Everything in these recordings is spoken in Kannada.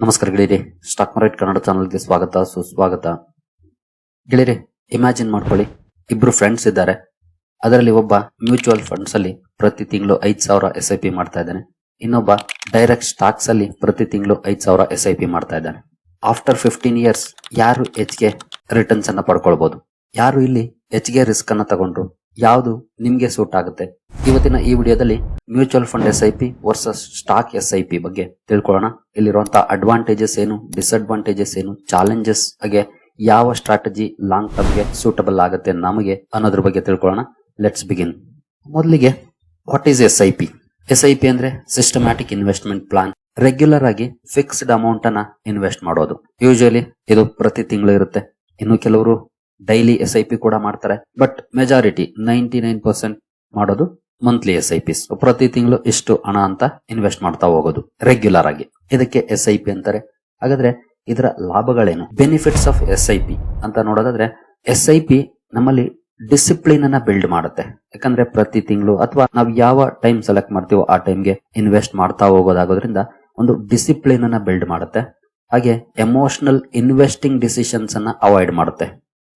ನಮಸ್ಕಾರ ಗೆಳೆಯರೆ, ಸ್ಟಾಕ್ ಮಾರ್ಕೆಟ್ ಕನ್ನಡ ಚಾನಲ್ಗೆ ಸ್ವಾಗತ ಸುಸ್ವಾಗತ. ಗೆಳೆಯರೆ, ಇಮ್ಯಾಜಿನ್ ಮಾಡ್ಕೊಳ್ಳಿ, ಇಬ್ರು ಫ್ರೆಂಡ್ಸ್ ಇದ್ದಾರೆ. ಅದರಲ್ಲಿ ಒಬ್ಬ ಮ್ಯೂಚುವಲ್ ಫಂಡ್ಸ್ ಅಲ್ಲಿ ಪ್ರತಿ ತಿಂಗಳು 5,000 SIP ಮಾಡ್ತಾ ಇದ್ದಾನೆ. ಇನ್ನೊಬ್ಬ ಡೈರೆಕ್ಟ್ ಸ್ಟಾಕ್ಸ್ ಅಲ್ಲಿ ಪ್ರತಿ ತಿಂಗಳು 5,000 SIP ಮಾಡ್ತಾ ಇದ್ದಾನೆ. ಆಫ್ಟರ್ 15 ಇಯರ್ಸ್ ಯಾರು ಹೆಚ್ಚಿಗೆ ರಿಟರ್ನ್ಸ್ ಅನ್ನ ಪಡ್ಕೊಳ್ಬಹುದು, ಯಾರು ಇಲ್ಲಿ ಹೆಚ್ಚಿಗೆ ರಿಸ್ಕ್ ಅನ್ನ ತಗೊಂಡ್ರು, ಯಾವುದು ನಿಮ್ಗೆ ಸೂಟ್ ಆಗುತ್ತೆ? ಇವತ್ತಿನ ಈ ವಿಡಿಯೋದಲ್ಲಿ mutual fund SIP versus stock SIP ಬಗ್ಗೆ ತಿಳ್ಕೊಳ್ಳೋಣ. ಇಲ್ಲಿರುವಂತಹ ಅಡ್ವಾಂಟೇಜಸ್ ಏನು, ಡಿಸ್ಅಡ್ವಾಂಟೇಜಸ್ ಏನು, ಚಾಲೆಂಜಸ್, ಹಾಗೆ ಯಾವ ಸ್ಟ್ರಾಟಜಿ ಲಾಂಗ್ ಟರ್ಮ್ ಗೆ ಸೂಟಬಲ್ ಆಗುತ್ತೆ ನಮಗೆ ಅನ್ನೋದ್ರ ಬಗ್ಗೆ ತಿಳ್ಕೊಳ್ಳೋಣ. Let's begin. ಮೊದಲಿಗೆ ವಾಟ್ ಈಸ್ SIP? SIP ಅಂದ್ರೆ ಸಿಸ್ಟಮ್ಯಾಟಿಕ್ ಇನ್ವೆಸ್ಟ್ಮೆಂಟ್ ಪ್ಲಾನ್. ರೆಗ್ಯುಲರ್ ಆಗಿ ಫಿಕ್ಸ್ಡ್ ಅಮೌಂಟ್ ಅನ್ನ ಇನ್ವೆಸ್ಟ್ ಮಾಡೋದು. ಯೂಶುವಲಿ ಇದು ಪ್ರತಿ ತಿಂಗಳು ಇರುತ್ತೆ. ಇನ್ನು ಕೆಲವರು ಡೈಲಿ SIP ಕೂಡ ಮಾಡ್ತಾರೆ, ಬಟ್ ಮೆಜಾರಿಟಿ 99% ಮಾಡೋದು ಮಂತ್ಲಿ SIPs. ಪ್ರತಿ ತಿಂಗಳು ಇಷ್ಟು ಹಣ ಅಂತ ಇನ್ವೆಸ್ಟ್ ಮಾಡ್ತಾ ಹೋಗೋದು ರೆಗ್ಯುಲರ್ ಆಗಿ. ಇದಕ್ಕೆ SIP ಅಂತಾರೆ. ಹಾಗಾದ್ರೆ ಇದರ ಲಾಭಗಳೇನು, ಬೆನಿಫಿಟ್ಸ್ ಆಫ್ SIP ಅಂತ ನೋಡೋದಾದ್ರೆ, SIP ನಮ್ಮಲ್ಲಿ ಡಿಸಿಪ್ಲಿನ್ ಅನ್ನ ಬಿಲ್ಡ್ ಮಾಡುತ್ತೆ. ಯಾಕಂದ್ರೆ ಪ್ರತಿ ತಿಂಗಳು ಅಥವಾ ನಾವು ಯಾವ ಟೈಮ್ ಸೆಲೆಕ್ಟ್ ಮಾಡ್ತೀವೋ ಆ ಟೈಮ್ಗೆ ಇನ್ವೆಸ್ಟ್ ಮಾಡ್ತಾ ಹೋಗೋದಾಗೋದ್ರಿಂದ ಒಂದು ಡಿಸಿಪ್ಲಿನ್ ಅನ್ನ ಬಿಲ್ಡ್ ಮಾಡುತ್ತೆ. ಹಾಗೆ ಎಮೋಷನಲ್ ಇನ್ವೆಸ್ಟಿಂಗ್ ಡಿಸಿಷನ್ಸ್ ಅನ್ನ ಅವಾಯ್ಡ್ ಮಾಡುತ್ತೆ.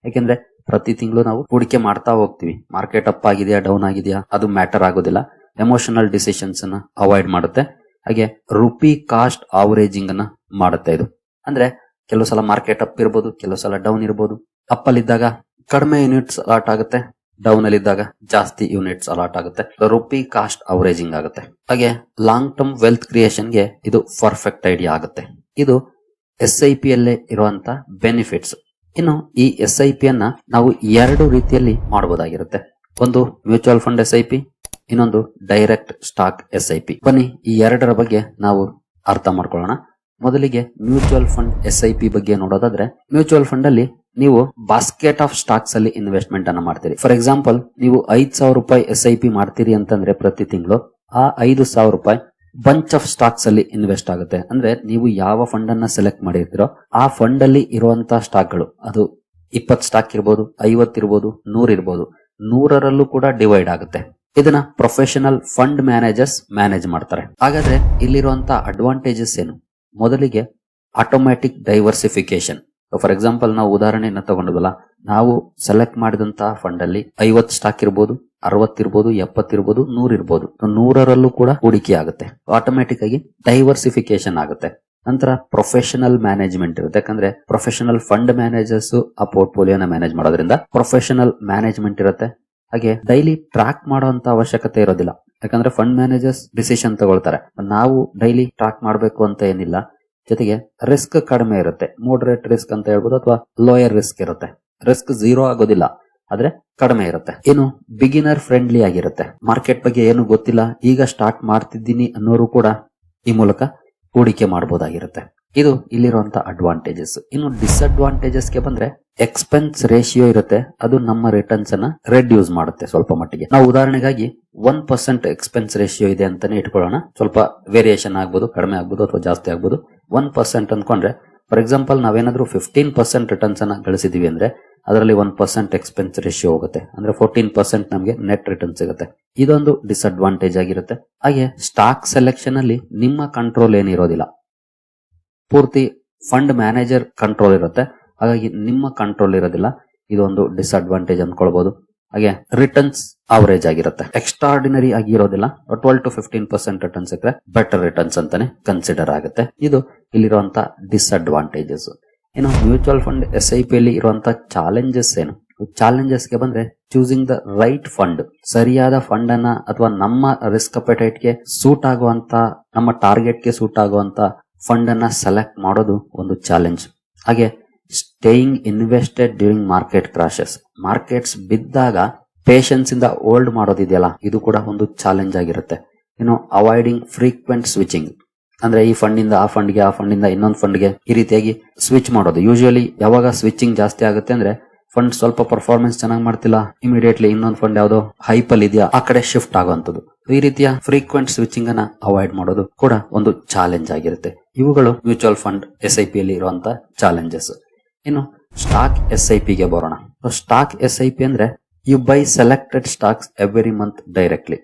ಯಾಕೆಂದ್ರೆ ಪ್ರತಿ ತಿಂಗಳು ನಾವು ಹೂಡಿಕೆ ಮಾಡ್ತಾ ಹೋಗ್ತೀವಿ. ಮಾರ್ಕೆಟ್ ಅಪ್ ಆಗಿದೆಯಾ, ಡೌನ್ ಆಗಿದೆಯಾ, ಅದು ಮ್ಯಾಟರ್ ಆಗೋದಿಲ್ಲ. ಎಮೋಷನಲ್ ಡಿಸಿಷನ್ಸ್ ಅನ್ನ ಅವಾಯ್ಡ್ ಮಾಡುತ್ತೆ. ಹಾಗೆ ರುಪಿ ಕಾಸ್ಟ್ ಆವರೇಜಿಂಗ್ ಅನ್ನ ಮಾಡುತ್ತೆ. ಇದು ಅಂದ್ರೆ ಕೆಲವು ಸಲ ಮಾರ್ಕೆಟ್ ಅಪ್ ಇರ್ಬೋದು, ಕೆಲವು ಸಲ ಡೌನ್ ಇರ್ಬೋದು. ಅಪ್ ಅಲ್ಲಿ ಇದ್ದಾಗ ಕಡಿಮೆ ಯೂನಿಟ್ಸ್ ಅಲಾಟ್ ಆಗುತ್ತೆ, ಡೌನ್ ಅಲ್ಲಿ ಇದ್ದಾಗ ಜಾಸ್ತಿ ಯೂನಿಟ್ಸ್ ಅಲಾಟ್ ಆಗುತ್ತೆ. ರುಪಿ ಕಾಸ್ಟ್ ಅವರೇಜಿಂಗ್ ಆಗುತ್ತೆ. ಹಾಗೆ ಲಾಂಗ್ ಟರ್ಮ್ ವೆಲ್ತ್ ಕ್ರಿಯೇಷನ್ ಗೆ ಇದು ಪರ್ಫೆಕ್ಟ್ ಐಡಿಯಾ ಆಗುತ್ತೆ. ಇದು SIP ಯಲ್ಲೇ ಇರುವಂತ ಬೆನಿಫಿಟ್ಸ್. ಇನ್ನು ಈ SIP ಅನ್ನ ನಾವು ಎರಡು ರೀತಿಯಲ್ಲಿ ಮಾಡಬಹುದಾಗಿರುತ್ತೆ. ಒಂದು ಮ್ಯೂಚುವಲ್ ಫಂಡ್ SIP, ಇನ್ನೊಂದು ಡೈರೆಕ್ಟ್ ಸ್ಟಾಕ್ SIP. ಬನ್ನಿ ಈ ಎರಡರ ಬಗ್ಗೆ ನಾವು ಅರ್ಥ ಮಾಡ್ಕೊಳ್ಳೋಣ. ಮೊದಲಿಗೆ ಮ್ಯೂಚುವಲ್ ಫಂಡ್ SIP ಬಗ್ಗೆ ನೋಡೋದಾದ್ರೆ, ಮ್ಯೂಚುವಲ್ ಫಂಡ್ ಅಲ್ಲಿ ನೀವು ಬಾಸ್ಕೆಟ್ ಆಫ್ ಸ್ಟಾಕ್ಸ್ ಅಲ್ಲಿ ಇನ್ವೆಸ್ಟ್ಮೆಂಟ್ ಅನ್ನ ಮಾಡ್ತೀರಿ. ಫಾರ್ ಎಕ್ಸಾಂಪಲ್, ನೀವು 5,000 ರೂಪಾಯಿ SIP ಮಾಡ್ತೀರಿ ಅಂತಂದ್ರೆ ಪ್ರತಿ ತಿಂಗಳು ಆ 5,000 ರೂಪಾಯಿ ಬಂಚ್ ಆಫ್ ಸ್ಟಾಕ್ಸ್ ಅಲ್ಲಿ ಇನ್ವೆಸ್ಟ್ ಆಗುತ್ತೆ. ಅಂದ್ರೆ ನೀವು ಯಾವ ಫಂಡ್ ಅನ್ನ ಸೆಲೆಕ್ಟ್ ಮಾಡಿರ್ತೀರೋ ಆ ಫಂಡ್ ಅಲ್ಲಿ ಇರುವಂತಹ ಸ್ಟಾಕ್ ಗಳು, ಅದು 20 ಸ್ಟಾಕ್ ಇರ್ಬೋದು, 50 ಇರ್ಬೋದು, 100 ಇರ್ಬೋದು, 100ರಲ್ಲೂ ಕೂಡ ಡಿವೈಡ್ ಆಗುತ್ತೆ. ಇದನ್ನ ಪ್ರೊಫೆಷನಲ್ ಫಂಡ್ ಮ್ಯಾನೇಜರ್ಸ್ ಮ್ಯಾನೇಜ್ ಮಾಡ್ತಾರೆ. ಹಾಗಾದ್ರೆ ಇಲ್ಲಿರುವಂತಹ ಅಡ್ವಾಂಟೇಜಸ್ ಏನು? ಮೊದಲಿಗೆ ಆಟೋಮ್ಯಾಟಿಕ್ ಡೈವರ್ಸಿಫಿಕೇಶನ್. ಫಾರ್ ಎಕ್ಸಾಂಪಲ್, ನಾವು ಉದಾಹರಣೆಯನ್ನ ತಗೊಂಡದಲ್ಲ, ನಾವು ಸೆಲೆಕ್ಟ್ ಮಾಡಿದಂತಹ ಫಂಡ್ ಅಲ್ಲಿ 50 ಸ್ಟಾಕ್ ಇರ್ಬೋದು, 60 ಇರ್ಬೋದು, 70 ಇರ್ಬೋದು, 100 ಇರ್ಬೋದು, 100ರಲ್ಲೂ ಕೂಡ ಹೂಡಿಕೆ ಆಗುತ್ತೆ. ಆಟೋಮ್ಯಾಟಿಕ್ ಆಗಿ ಡೈವರ್ಸಿಫಿಕೇಶನ್ ಆಗುತ್ತೆ. ನಂತರ ಪ್ರೊಫೆಷನಲ್ ಮ್ಯಾನೇಜ್ಮೆಂಟ್ ಇರುತ್ತೆ. ಯಾಕಂದ್ರೆ ಪ್ರೊಫೆಷನಲ್ ಫಂಡ್ ಮ್ಯಾನೇಜರ್ಸ್ ಆ ಪೋರ್ಟ್ಫೋಲಿಯೋನ ಮ್ಯಾನೇಜ್ ಮಾಡೋದ್ರಿಂದ ಪ್ರೊಫೆಷನಲ್ ಮ್ಯಾನೇಜ್ಮೆಂಟ್ ಇರುತ್ತೆ. ಹಾಗೆ ಡೈಲಿ ಟ್ರ್ಯಾಕ್ ಮಾಡುವಂತ ಅವಶ್ಯಕತೆ ಇರೋದಿಲ್ಲ. ಯಾಕಂದ್ರೆ ಫಂಡ್ ಮ್ಯಾನೇಜರ್ಸ್ ಡಿಸಿಷನ್ ತಗೊಳ್ತಾರೆ. ನಾವು ಡೈಲಿ ಟ್ರ್ಯಾಕ್ ಮಾಡಬೇಕು ಅಂತ ಏನಿಲ್ಲ. ಜೊತೆಗೆ ರಿಸ್ಕ್ ಕಡಿಮೆ ಇರುತ್ತೆ. ಮೋಡರೇಟ್ ರಿಸ್ಕ್ ಅಂತ ಹೇಳ್ಬೋದು, ಅಥವಾ ಲೋಯರ್ ರಿಸ್ಕ್ ಇರುತ್ತೆ. ರಿಸ್ಕ್ 0 ಆಗೋದಿಲ್ಲ, ಆದ್ರೆ ಕಡಿಮೆ ಇರುತ್ತೆ. ಏನು ಬಿಗಿನರ್ ಫ್ರೆಂಡ್ಲಿ ಆಗಿರುತ್ತೆ. ಮಾರ್ಕೆಟ್ ಬಗ್ಗೆ ಏನು ಗೊತ್ತಿಲ್ಲ, ಈಗ ಸ್ಟಾರ್ಟ್ ಮಾಡ್ತಿದ್ದೀನಿ ಅನ್ನೋರು ಕೂಡ ಈ ಮೂಲಕ ಹೂಡಿಕೆ ಮಾಡಬಹುದಾಗಿರುತ್ತೆ. ಇದು ಇಲ್ಲಿರುವಂತ ಅಡ್ವಾಂಟೇಜಸ್. ಇನ್ನು ಡಿಸ್ಅಡ್ವಾಂಟೇಜಸ್ ಗೆ ಬಂದ್ರೆ, ಎಕ್ಸ್ಪೆನ್ಸ್ ರೇಷಿಯೋ ಇರುತ್ತೆ. ಅದು ನಮ್ಮ ರಿಟರ್ನ್ಸ್ ಅನ್ನ ರೆಡ್ಯೂಸ್ ಮಾಡುತ್ತೆ ಸ್ವಲ್ಪ ಮಟ್ಟಿಗೆ. ನಾವು ಉದಾಹರಣೆಗಾಗಿ 1% ಎಕ್ಸ್ಪೆನ್ಸ್ ರೇಷಿಯೋ ಇದೆ ಅಂತಾನೆ ಇಟ್ಕೊಳ್ಳೋಣ. ಸ್ವಲ್ಪ ವೇರಿಯೇಷನ್ ಆಗ್ಬೋದು, ಕಡಿಮೆ ಆಗ್ಬೋದು, ಅಥವಾ ಜಾಸ್ತಿ ಆಗ್ಬೋದು. 1% ಅನ್ಕೊಂಡ್ರೆ, ಫಾರ್ ಎಕ್ಸಾಂಪಲ್, ನಾವೇನಾದ್ರೂ 15% ರಿಟರ್ನ್ಸ್ ಅನ್ನ ಗಳಿಸಿದೀವಿ ಅಂದ್ರೆ ಅದರಲ್ಲಿ 1% ಎಕ್ಸ್ಪೆನ್ಸ್ ರೇಷಿಯೋ ಹೋಗುತ್ತೆ. ಅಂದ್ರೆ 14% ನಮಗೆ ನೆಟ್ ರಿಟರ್ನ್ ಸಿಗುತ್ತೆ. ಇದೊಂದು ಡಿಸ್ಅಡ್ವಾಂಟೇಜ್ ಆಗಿರುತ್ತೆ. ಹಾಗೆ ಸ್ಟಾಕ್ ಸೆಲೆಕ್ಷನ್ ಅಲ್ಲಿ ನಿಮ್ಮ ಕಂಟ್ರೋಲ್ ಏನಿರೋದಿಲ್ಲ, ಪೂರ್ತಿ ಫಂಡ್ ಮ್ಯಾನೇಜರ್ ಕಂಟ್ರೋಲ್ ಇರುತ್ತೆ. ಹಾಗಾಗಿ ನಿಮ್ಮ ಕಂಟ್ರೋಲ್ ಇರೋದಿಲ್ಲ. ಇದೊಂದು ಡಿಸ್ಅಡ್ವಾಂಟೇಜ್ ಅನ್ಕೊಳ್ಬಹುದು. ಹಾಗೆ ರಿಟರ್ನ್ಸ್ ಅವರೇಜ್ ಆಗಿರುತ್ತೆ, ಎಕ್ಸ್ಟ್ರಾರ್ಡಿನರಿ ಆಗಿರೋದಿಲ್ಲ. 12 to 15% ರಿಟರ್ನ್ಸ್ ಸಿಕ್ಕರೆ ಬೆಟರ್ ರಿಟರ್ನ್ಸ್ ಅಂತಾನೆ ಕನ್ಸಿಡರ್ ಆಗುತ್ತೆ. ಇದು ಇಲ್ಲಿರುವಂತ ಡಿಸ್ಅಡ್ವಾಂಟೇಜಸ್. ಇನ್ನು ಮ್ಯೂಚುವಲ್ ಫಂಡ್ SIP ಅಲ್ಲಿ ಇರುವಂತ ಚಾಲೆಂಜಸ್ ಏನು? ಚಾಲೆಂಜಸ್ ಗೆ ಬಂದ್ರೆ, ಚೂಸಿಂಗ್ ದ ರೈಟ್ ಫಂಡ್, ಸರಿಯಾದ ಫಂಡ್ ಅನ್ನ ಅಥವಾ ನಮ್ಮ ರಿಸ್ಕ್ ಅಪೆಟೈಟ್ ಗೆ ಸೂಟ್ ಆಗುವಂತ, ನಮ್ಮ ಟಾರ್ಗೆಟ್ ಗೆ ಸೂಟ್ ಆಗುವಂತ ಫಂಡ್ ಅನ್ನ ಸೆಲೆಕ್ಟ್ ಮಾಡೋದು ಒಂದು ಚಾಲೆಂಜ್. ಹಾಗೆ staying invested during market crashes, markets ಬಿದ್ದಾಗ ಪೇಷನ್ಸ್ ಇಂದ ಹೋಲ್ಡ್ ಮಾಡೋದಿದೆಯಲ್ಲ, ಇದು ಕೂಡ ಒಂದು ಚಾಲೆಂಜ್ ಆಗಿರುತ್ತೆ. ಇನ್ನು ಅವಾಯ್ಡಿಂಗ್ ಫ್ರೀಕ್ವೆಂಟ್ ಸ್ವಿಚಿಂಗ್, ಅಂದ್ರೆ ಈ ಫಂಡ್ ಇಂದ ಆ ಫಂಡ್ಗೆ, ಆ ಫಂಡ್ ಇಂದ ಇನ್ನೊಂದು ಫಂಡ್ಗೆ ಈ ರೀತಿಯಾಗಿ ಸ್ವಿಚ್ ಮಾಡೋದು. ಯೂಶುವಲಿ ಯಾವಾಗ ಸ್ವಿಚಿಂಗ್ ಜಾಸ್ತಿ ಆಗುತ್ತೆ ಅಂದ್ರೆ, ಫಂಡ್ ಸ್ವಲ್ಪ ಪರ್ಫಾರ್ಮೆನ್ಸ್ ಚೆನ್ನಾಗಿ ಮಾಡ್ತಿಲ್ಲ, ಇಮಿಡಿಯೇಟ್ಲಿ ಇನ್ನೊಂದು ಫಂಡ್ ಯಾವ್ದೋ ಹೈಪಲ್ ಇದೆಯಾ ಆ ಕಡೆ ಶಿಫ್ಟ್ ಆಗುವಂತದ್ದು. ಈ ರೀತಿಯ ಫ್ರೀಕ್ವೆಂಟ್ ಸ್ವಿಚಿಂಗ್ ಅನ್ನ ಅವಾಯ್ಡ್ ಮಾಡೋದು ಕೂಡ ಒಂದು ಚಾಲೆಂಜ್ ಆಗಿರುತ್ತೆ. ಇವುಗಳು ಮ್ಯೂಚುವಲ್ ಫಂಡ್ SIP ಅಲ್ಲಿ ಇರುವಂತ ಚಾಲೆಂಜಸ್. ಇನ್ನು ಸ್ಟಾಕ್ SIP ಗೆ ಬರೋಣ. ಸ್ಟಾಕ್ SIP ಅಂದ್ರೆ, you buy selected stocks every month directly.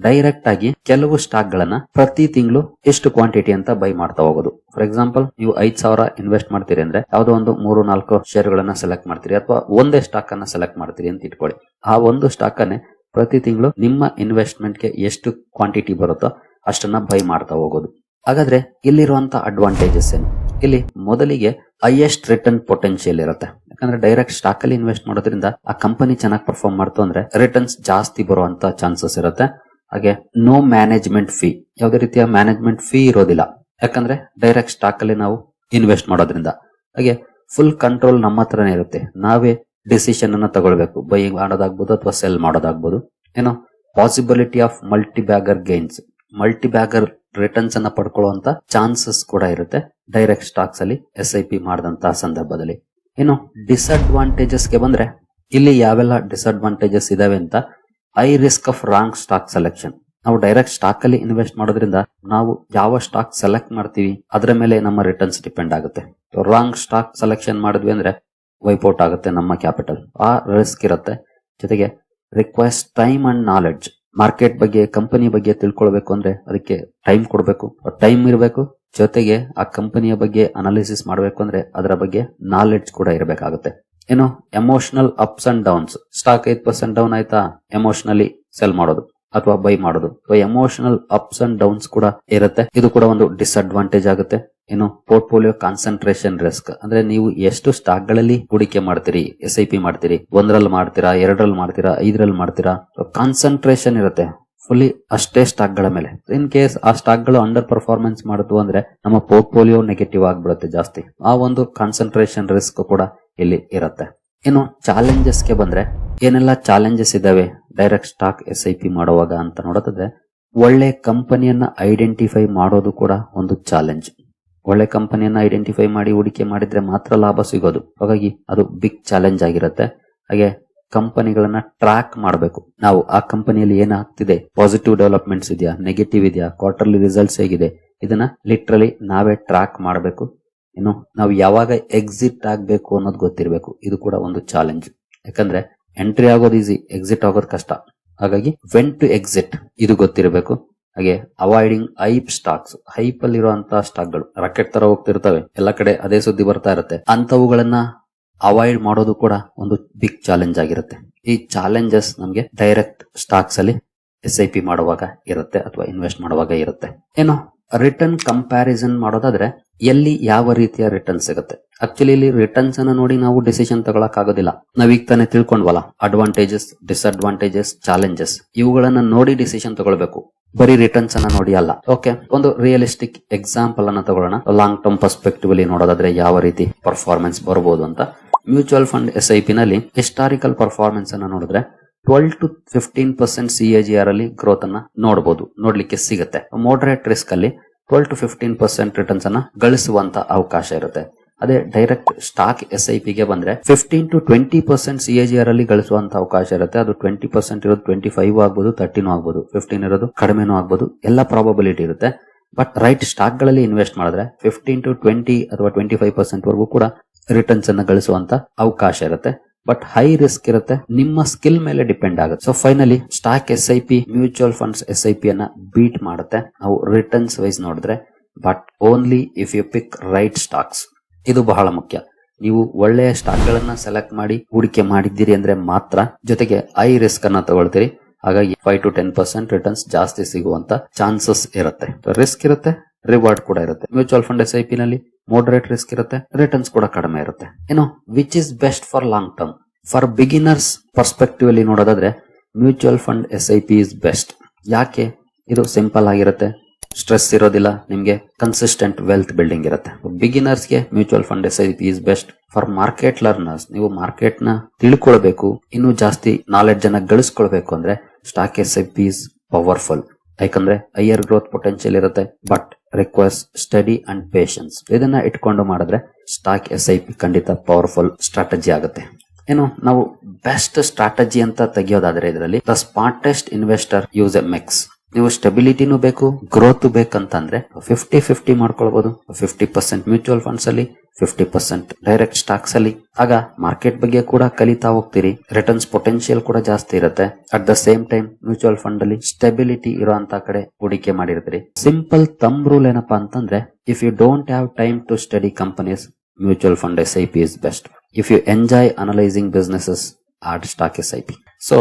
Direct ಆಗಿ ಕೆಲವು ಸ್ಟಾಕ್ ಗಳನ್ನ ಪ್ರತಿ ತಿಂಗಳು ಎಷ್ಟು ಕ್ವಾಂಟಿಟಿ ಅಂತ ಬೈ ಮಾಡ್ತಾ ಹೋಗೋದು. ಫಾರ್ ಎಕ್ಸಾಂಪಲ್, ನೀವು 5,000 ಇನ್ವೆಸ್ಟ್ ಮಾಡ್ತೀರಿ ಅಂದ್ರೆ ಯಾವ್ದೋ ಒಂದು 3-4 ಶೇರ್ ಗಳನ್ನ ಸೆಲೆಕ್ಟ್ ಮಾಡ್ತೀರಿ ಅಥವಾ ಒಂದೇ ಸ್ಟಾಕ್ ಅನ್ನ ಸೆಲೆಕ್ಟ್ ಮಾಡ್ತೀರಿ ಅಂತ ಇಟ್ಕೊಳ್ಳಿ. ಆ ಒಂದು ಸ್ಟಾಕ್ ಅನ್ನೇ ಪ್ರತಿ ತಿಂಗಳು ನಿಮ್ಮ ಇನ್ವೆಸ್ಟ್ಮೆಂಟ್ ಗೆ ಎಷ್ಟು ಕ್ವಾಂಟಿಟಿ ಬರುತ್ತೋ ಅಷ್ಟನ್ನ ಬೈ ಮಾಡ್ತಾ ಹೋಗೋದು. ಹಾಗಾದ್ರೆ ಇಲ್ಲಿರುವಂತ ಅಡ್ವಾಂಟೇಜಸ್ ಏನು? ಇಲ್ಲಿ ಮೊದಲಿಗೆ ಹೈಯೆಸ್ಟ್ ರಿಟರ್ನ್ ಪೊಟೆನ್ಶಿಯಲ್ ಇರುತ್ತೆ. ಯಾಕಂದ್ರೆ ಡೈರೆಕ್ಟ್ ಸ್ಟಾಕ್ ಅಲ್ಲಿ ಇನ್ವೆಸ್ಟ್ ಮಾಡೋದ್ರಿಂದ ಆ ಕಂಪನಿ ಚೆನ್ನಾಗಿ ಪರ್ಫಾರ್ಮ್ ಮಾಡ್ತು ಅಂದ್ರೆ ರಿಟರ್ನ್ಸ್ ಜಾಸ್ತಿ ಬರುವಂತ ಚಾನ್ಸಸ್ ಇರುತ್ತೆ. ಹಾಗೆ ನೋ ಮ್ಯಾನೇಜ್ಮೆಂಟ್ ಫೀ, ಯಾವುದೇ ರೀತಿಯ ಮ್ಯಾನೇಜ್ಮೆಂಟ್ ಫೀ ಇರೋದಿಲ್ಲ. ಯಾಕಂದ್ರೆ ಡೈರೆಕ್ಟ್ ಸ್ಟಾಕ್ ಅಲ್ಲಿ ನಾವು ಇನ್ವೆಸ್ಟ್ ಮಾಡೋದ್ರಿಂದ. ಹಾಗೆ ಫುಲ್ ಕಂಟ್ರೋಲ್ ನಮ್ಮ ಹತ್ರನೇ ಇರುತ್ತೆ. ನಾವೇ ಡಿಸಿಷನ್ ಅನ್ನ ತಗೊಳ್ಬೇಕು. ಬೈಯಿಂಗ್ ಮಾಡೋದಾಗ್ಬೋದು ಅಥವಾ ಸೆಲ್ ಮಾಡೋದಾಗ್ಬೋದು. ಏನೋ possibility of multi bagger gains, multi bagger returns ಅನ್ನ ಪಡ್ಕೊಳ್ಳುವಂತ ಚಾನ್ಸಸ್ ಕೂಡ ಇರುತ್ತೆ ಡೈರೆಕ್ಟ್ ಸ್ಟಾಕ್ಸ್ ಅಲ್ಲಿ SIP ಮಾಡಿದಂತಹ ಸಂದರ್ಭದಲ್ಲಿ. ಇನ್ನು ಡಿಸ್ಅಡ್ವಾಂಟೇಜಸ್ ಗೆ ಬಂದ್ರೆ ಇಲ್ಲಿ ಯಾವೆಲ್ಲ ಡಿಸ್ಅಡ್ವಾಂಟೇಜಸ್ ಇದಾವೆ ಅಂತ, high risk of wrong stock selection. ನಾವು ಡೈರೆಕ್ಟ್ ಸ್ಟಾಕ್ ಅಲ್ಲಿ ಇನ್ವೆಸ್ಟ್ ಮಾಡೋದ್ರಿಂದ ನಾವು ಯಾವ ಸ್ಟಾಕ್ ಸೆಲೆಕ್ಟ್ ಮಾಡ್ತೀವಿ ಅದರ ಮೇಲೆ ನಮ್ಮ ರಿಟರ್ನ್ಸ್ ಡಿಪೆಂಡ್ ಆಗುತ್ತೆ. ರಾಂಗ್ ಸ್ಟಾಕ್ ಸೆಲೆಕ್ಷನ್ ಮಾಡಿದ್ವಿ ಅಂದ್ರೆ ವೈಪೌಟ್ ಆಗುತ್ತೆ ನಮ್ಮ ಕ್ಯಾಪಿಟಲ್. ಆ ರಿಸ್ಕ್ ಇರುತ್ತೆ. ಜೊತೆಗೆ requires time and knowledge. Market ಬಗ್ಗೆ, ಕಂಪನಿ ಬಗ್ಗೆ ತಿಳ್ಕೊಳ್ಬೇಕು ಅಂದ್ರೆ ಅದಕ್ಕೆ ಟೈಮ್ ಕೊಡಬೇಕು, ಟೈಮ್ ಇರಬೇಕು. ಜೊತೆಗೆ ಆ ಕಂಪನಿಯ ಬಗ್ಗೆ ಅನಾಲಿಸಿಸ್ ಮಾಡಬೇಕು ಅಂದ್ರೆ ಅದರ ಬಗ್ಗೆ ನಾಲೆಡ್ಜ್ ಕೂಡ ಇರಬೇಕಾಗುತ್ತೆ. ಏನು emotional ups and downs. Stock 5% down ಆಯ್ತಾ, ಎಮೋಷನಲಿ ಸೆಲ್ ಮಾಡೋದು ಅಥವಾ ಬೈ ಮಾಡೋದು. ಎಮೋಷನಲ್ ಅಪ್ಸ್ ಅಂಡ್ ಡೌನ್ಸ್ ಕೂಡ ಇರುತ್ತೆ. ಇದು ಕೂಡ ಒಂದು ಡಿಸ್ಅಡ್ವಾಂಟೇಜ್ ಆಗುತ್ತೆ. ಏನು ಪೋರ್ಟ್ಫೋಲಿಯೋ ಕಾನ್ಸಂಟ್ರೇಷನ್ ರಿಸ್ಕ್. ಅಂದ್ರೆ ನೀವು ಎಷ್ಟು ಸ್ಟಾಕ್ ಗಳಲ್ಲಿ ಹೂಡಿಕೆ ಮಾಡ್ತೀರಿ, SIP ಮಾಡ್ತೀರಿ, 1ರಲ್ಲಿ ಮಾಡ್ತೀರಾ, 2ರಲ್ಲಿ ಮಾಡ್ತೀರಾ, 5ರಲ್ಲಿ ಮಾಡ್ತೀರಾ, ಕಾನ್ಸಂಟ್ರೇಷನ್ ಇರುತ್ತೆ ಫುಲ್ಲಿ ಅಷ್ಟೇ ಸ್ಟಾಕ್ ಗಳ ಮೇಲೆ. ಇನ್ ಕೇಸ್ ಆ ಸ್ಟಾಕ್ ಗಳು ಅಂಡರ್ ಪರ್ಫಾರ್ಮೆನ್ಸ್ ಮಾಡಿದ್ವು ಅಂದ್ರೆ ನಮ್ಮ ಪೋರ್ಟ್ಫೋಲಿಯೋ ನೆಗೆಟಿವ್ ಆಗ್ಬಿಡುತ್ತೆ ಜಾಸ್ತಿ. ಆ ಒಂದು ಕಾನ್ಸಂಟ್ರೇಷನ್ ರಿಸ್ಕ್ ಕೂಡ ಇಲ್ಲಿ ಇರುತ್ತೆ. ಇನ್ನು ಚಾಲೆಂಜಸ್ ಗೆ ಬಂದ್ರೆ ಏನೆಲ್ಲ ಚಾಲೆಂಜಸ್ ಇದಾವೆ ಡೈರೆಕ್ಟ್ ಸ್ಟಾಕ್ SIP ಮಾಡುವಾಗ ಅಂತ ನೋಡೋದಾದ್ರೆ, ಒಳ್ಳೆ ಕಂಪನಿಯನ್ನ ಐಡೆಂಟಿಫೈ ಮಾಡೋದು ಕೂಡ ಒಂದು ಚಾಲೆಂಜ್. ಒಳ್ಳೆ ಕಂಪನಿಯನ್ನ ಐಡೆಂಟಿಫೈ ಮಾಡಿ ಹೂಡಿಕೆ ಮಾಡಿದ್ರೆ ಮಾತ್ರ ಲಾಭ ಸಿಗೋದು. ಹಾಗಾಗಿ ಅದು ಬಿಗ್ ಚಾಲೆಂಜ್ ಆಗಿರುತ್ತೆ. ಹಾಗೆ ಕಂಪನಿಗಳನ್ನ ಟ್ರ್ಯಾಕ್ ಮಾಡಬೇಕು. ನಾವು ಆ ಕಂಪನಿಯಲ್ಲಿ ಏನಾಗ್ತಿದೆ, ಪಾಸಿಟಿವ್ ಡೆವಲಪ್ಮೆಂಟ್ಸ್ ಇದೆಯಾ, ನೆಗೆಟಿವ್ ಇದೆಯಾ, ಕ್ವಾರ್ಟರ್ಲಿ ರಿಸಲ್ಟ್ಸ್ ಹೇಗಿದೆ, ಇದನ್ನ ಲಿಟ್ರಲಿ ನಾವೇ ಟ್ರ್ಯಾಕ್ ಮಾಡಬೇಕು. ಇನ್ನು ನಾವು ಯಾವಾಗ ಎಕ್ಸಿಟ್ ಆಗ್ಬೇಕು ಅನ್ನೋದು ಗೊತ್ತಿರಬೇಕು. ಇದು ಕೂಡ ಒಂದು ಚಾಲೆಂಜ್. ಯಾಕಂದ್ರೆ ಎಂಟ್ರಿ ಆಗೋದು ಈಸಿ, ಎಕ್ಸಿಟ್ ಆಗೋದು ಕಷ್ಟ. ಹಾಗಾಗಿ ವೆನ್ ಟು ಎಕ್ಸಿಟ್ ಇದು ಗೊತ್ತಿರಬೇಕು. ಹಾಗೆ ಅವಾಯ್ಡಿಂಗ್ ಹೈಪ್ ಸ್ಟಾಕ್ಸ್. ಹೈಪ್ ಅಲ್ಲಿ ಇರುವಂತಹ ಸ್ಟಾಕ್ ಗಳು ರಾಕೆಟ್ ತರ ಹೋಗ್ತಿರ್ತವೆ, ಎಲ್ಲ ಕಡೆ ಅದೇ ಸುದ್ದಿ ಬರ್ತಾ ಇರುತ್ತೆ. ಅಂತವುಗಳನ್ನ ಅವಾಯ್ಡ್ ಮಾಡೋದು ಕೂಡ ಒಂದು ಬಿಗ್ ಚಾಲೆಂಜ್ ಆಗಿರುತ್ತೆ. ಈ ಚಾಲೆಂಜಸ್ ನಮ್ಗೆ ಡೈರೆಕ್ಟ್ ಸ್ಟಾಕ್ಸ್ ಅಲ್ಲಿ SIP ಮಾಡುವಾಗ ಇರುತ್ತೆ ಅಥವಾ ಇನ್ವೆಸ್ಟ್ ಮಾಡುವಾಗ ಇರುತ್ತೆ. ಏನು ರಿಟರ್ನ್ ಕಂಪ್ಯಾರಿಸನ್ ಮಾಡೋದಾದ್ರೆ ಎಲ್ಲಿ ಯಾವ ರೀತಿಯ ರಿಟರ್ನ್ ಸಿಗುತ್ತೆ. ಆಕ್ಚುಲಿ ಇಲ್ಲಿ ರಿಟರ್ನ್ಸ್ ಅನ್ನ ನೋಡಿ ನಾವು ಡಿಸಿಷನ್ ತಗೊಳಕ್ ಆಗೋದಿಲ್ಲ. ನಾವೀಗ ತಾನೇ ತಿಳ್ಕೊಂಡ್ವಲ್ಲ, ಅಡ್ವಾಂಟೇಜಸ್, ಡಿಸ್ಅಡ್ವಾಂಟೇಜಸ್, ಚಾಲೆಂಜಸ್, ಇವುಗಳನ್ನ ನೋಡಿ ಡಿಸಿಷನ್ ತಗೊಳ್ಬೇಕು, ಬರೀ ರಿಟರ್ನ್ಸ್ ಅನ್ನ ನೋಡಿ ಅಲ್ಲ. ಓಕೆ, ಒಂದು ರಿಯಲಿಸ್ಟಿಕ್ ಎಕ್ಸಾಂಪಲ್ ಅನ್ನ ತಗೊಳ್ಳೋಣ. ಲಾಂಗ್ ಟರ್ಮ್ ಪರ್ಸ್ಪೆಕ್ಟಿವ್ ಅಲ್ಲಿ ನೋಡೋದಾದ್ರೆ ಯಾವ ರೀತಿ ಪರ್ಫಾರ್ಮೆನ್ಸ್ ಬರಬಹುದು ಅಂತ. ಮ್ಯೂಚುವಲ್ ಫಂಡ್ SIP ನಲ್ಲಿ ಹಿಸ್ಟಾರಿಕಲ್ ಪರ್ಫಾರ್ಮೆನ್ಸ್ ಅನ್ನ ನೋಡಿದ್ರೆ 12 to 15% CAGR ಅಲ್ಲಿ ಗ್ರೋತ್ ಅನ್ನ ನೋಡ್ಲಿಕ್ಕೆ ಸಿಗುತ್ತೆ. ಮೋಡರೇಟ್ ರಿಸ್ಕ್ ಅಲ್ಲಿ 12 to 15% ರಿಟರ್ನ್ಸ್ ಅನ್ನ ಗಳಿಸುವಂತ ಅವಕಾಶ ಇರುತ್ತೆ. ಅದೇ ಡೈರೆಕ್ಟ್ ಸ್ಟಾಕ್ SIP ಗೆ ಬಂದ್ರೆ 15 to 20% CAGR ಅಲ್ಲಿ ಗಳಿಸುವಂತ ಅವಕಾಶ ಇರುತ್ತೆ. ಅದು 20% ಇರೋದು 25 ಆಗ್ಬೋದು, 30 ಆಗ್ಬೋದು, 15 ಇರೋದು ಕಡಿಮೆನೂ ಆಗ್ಬೋದು, ಎಲ್ಲ ಪ್ರಾಬಬಿಲಿಟಿ ಇರುತ್ತೆ. ಬಟ್ ರೈಟ್ ಸ್ಟಾಕ್ ಗಳಲ್ಲಿ ಇನ್ವೆಸ್ಟ್ ಮಾಡಿದ್ರೆ 15 to 20 ಅಥವಾ 25% ವರೆಗೂ ಕೂಡ ರಿಟರ್ನ್ಸ್ ಅನ್ನ ಗಳಿಸುವಂತ ಅವಕಾಶ ಇರುತ್ತೆ. ಬಟ್ ಹೈ ರಿಸ್ಕ್ ಇರುತ್ತೆ, ನಿಮ್ಮ ಸ್ಕಿಲ್ ಮೇಲೆ ಡಿಪೆಂಡ್ ಆಗುತ್ತೆ. So finally stock SIP mutual funds SIP ಅನ್ನ ಬೀಟ್ ಮಾಡುತ್ತೆ ನಾವು ರಿಟರ್ನ್ಸ್ ವೈಸ್ ನೋಡಿದ್ರೆ. But only if you pick right stocks. ಇದು ಬಹಳ ಮುಖ್ಯ. ನೀವು ಒಳ್ಳೆಯ ಸ್ಟಾಕ್ ಗಳನ್ನ ಸೆಲೆಕ್ಟ್ ಮಾಡಿ ಹೂಡಿಕೆ ಮಾಡಿದ್ದೀರಿ ಅಂದ್ರೆ ಮಾತ್ರ. ಜೊತೆಗೆ ಹೈ ರಿಸ್ಕ್ ಅನ್ನ ತಗೊಳ್ತೀರಿ, ಹಾಗಾಗಿ 5 to 10% ರಿಟರ್ನ್ಸ್ ಜಾಸ್ತಿ ಸಿಗುವಂತ ಚಾನ್ಸಸ್ ಇರುತ್ತೆ. ರಿಸ್ಕ್ ಇರುತ್ತೆ, ರಿವಾರ್ಡ್ ಕೂಡ ಇರುತ್ತೆ. ಮ್ಯೂಚುವಲ್ ಫಂಡ್ SIP ನಲ್ಲಿ ಮೋಡರೇಟ್ ರಿಸ್ಕ್ ಇರುತ್ತೆ, ರಿಟರ್ನ್ಸ್ ಕೂಡ ಕಡಿಮೆ ಇರುತ್ತೆ. ಏನು which is best for long term? For beginners perspective ಅಲ್ಲಿ ನೋಡೋದಾದ್ರೆ mutual fund SIP is best. ಯಾಕೆ? ಇದು ಸಿಂಪಲ್ ಆಗಿರುತ್ತೆ, ಸ್ಟ್ರೆಸ್ ಇರೋದಿಲ್ಲ, ನಿಮ್ಗೆ ಕನ್ಸಿಸ್ಟೆಂಟ್ ವೆಲ್ತ್ ಬಿಲ್ಡಿಂಗ್ ಇರುತ್ತೆ. ಬಿಗಿನರ್ಸ್ ಗೆ mutual fund SIP is best. For market learners, ನೀವು ಮಾರ್ಕೆಟ್ ನ ತಿಳ್ಕೊಳ್ಬೇಕು, ಇನ್ನೂ ಜಾಸ್ತಿ ನಾಲೆಡ್ಜ್ ಅನ್ನ ಗಳಿಸ್ಕೊಳ್ಬೇಕು ಅಂದ್ರೆ ಸ್ಟಾಕ್ SIP ಇಸ್ ಪವರ್ಫುಲ್. ಯಾಕಂದ್ರೆ ಹೈಯರ್ ಗ್ರೋತ್ ಪೊಟೆನ್ಶಿಯಲ್ ಇರುತ್ತೆ, but requires study and patience. ಇದನ್ನ ಇಟ್ಕೊಂಡು ಮಾಡಿದ್ರೆ ಸ್ಟಾಕ್ SIP ಖಂಡಿತ ಪವರ್ಫುಲ್ ಸ್ಟ್ರಾಟಜಿ ಆಗುತ್ತೆ. ಏನು ನಾವು ಬೆಸ್ಟ್ ಸ್ಟ್ರಾಟಜಿ ಅಂತ ತೆಗೆಯೋದಾದ್ರೆ ಇದರಲ್ಲಿ the smartest investor use A mix. ನೀವು ಸ್ಟೆಬಿಲಿಟಿನೂ ಬೇಕು, ಗ್ರೋತ್ ಬೇಕಂತಂದ್ರೆ 50-50 ಮಾಡ್ಕೊಳ್ಬಹುದು. 50% ಮ್ಯೂಚುವಲ್ ಫಂಡ್ಸ್ ಅಲ್ಲಿ 50% ಡೈರೆಕ್ಟ್ ಸ್ಟಾಕ್ಸ್ ಅಲ್ಲಿ. ಆಗ ಮಾರ್ಕೆಟ್ ಬಗ್ಗೆ ಕೂಡ ಕಲಿತಾ ಹೋಗ್ತೀರಿ, ರಿಟರ್ನ್ಸ್ ಪೊಟೆನ್ಶಿಯಲ್ ಕೂಡ ಜಾಸ್ತಿ ಇರುತ್ತೆ. At the same time mutual fund ಅಲ್ಲಿ ಸ್ಟೆಬಿಲಿಟಿ ಇರುವಂತ ಕಡೆ ಹೂಡಿಕೆ ಮಾಡಿರ್ತೀರಿ. ಸಿಂಪಲ್ ಥಂಬ್ ರೂಲ್ ಏನಪ್ಪಾ ಅಂತಂದ್ರೆ, if you don't have time to study companies, mutual fund SIP is best. If you enjoy analysing businesses, add stock SIP. So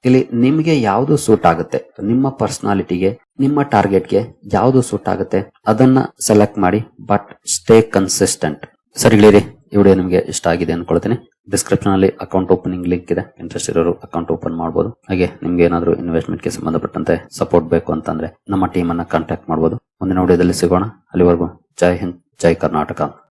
ಇಲ್ಲಿ ನಿಮ್ಗೆ ಯಾವ್ದು ಸೂಟ್ ಆಗುತ್ತೆ, ನಿಮ್ಮ ಪರ್ಸನಾಲಿಟಿಗೆ, ನಿಮ್ಮ ಟಾರ್ಗೆಟ್ಗೆ ಯಾವ್ದು ಸೂಟ್ ಆಗುತ್ತೆ ಅದನ್ನ ಸೆಲೆಕ್ಟ್ ಮಾಡಿ, ಬಟ್ ಸ್ಟೇ ಕನ್ಸಿಸ್ಟೆಂಟ್. ಸರಿ ಗೆಳೆಯರೆ, ಈ ವಿಡಿಯೋ ನಿಮಗೆ ಇಷ್ಟ ಆಗಿದೆ ಅನ್ಕೊಳ್ತೀನಿ. ಡಿಸ್ಕ್ರಿಪ್ಷನ್ ಅಲ್ಲಿ ಅಕೌಂಟ್ ಓಪನಿಂಗ್ ಲಿಂಕ್ ಇದೆ, ಇಂಟ್ರೆಸ್ಟ್ ಇರೋರು ಅಕೌಂಟ್ ಓಪನ್ ಮಾಡಬಹುದು. ಹಾಗೆ ನಿಮ್ಗೆ ಏನಾದ್ರು ಇನ್ವೆಸ್ಟ್ಮೆಂಟ್ ಗೆ ಸಂಬಂಧಪಟ್ಟಂತೆ ಸಪೋರ್ಟ್ ಬೇಕು ಅಂತಂದ್ರೆ ನಮ್ಮ ಟೀಮ್ ಅನ್ನ ಕಾಂಟ್ಯಾಕ್ಟ್ ಮಾಡಬಹುದು. ಮುಂದಿನ ವಿಡಿಯೋದಲ್ಲಿ ಸಿಗೋಣ. ಅಲ್ಲಿವರೆಗೂ ಜೈ ಹಿಂದ್, ಜೈ ಕರ್ನಾಟಕ.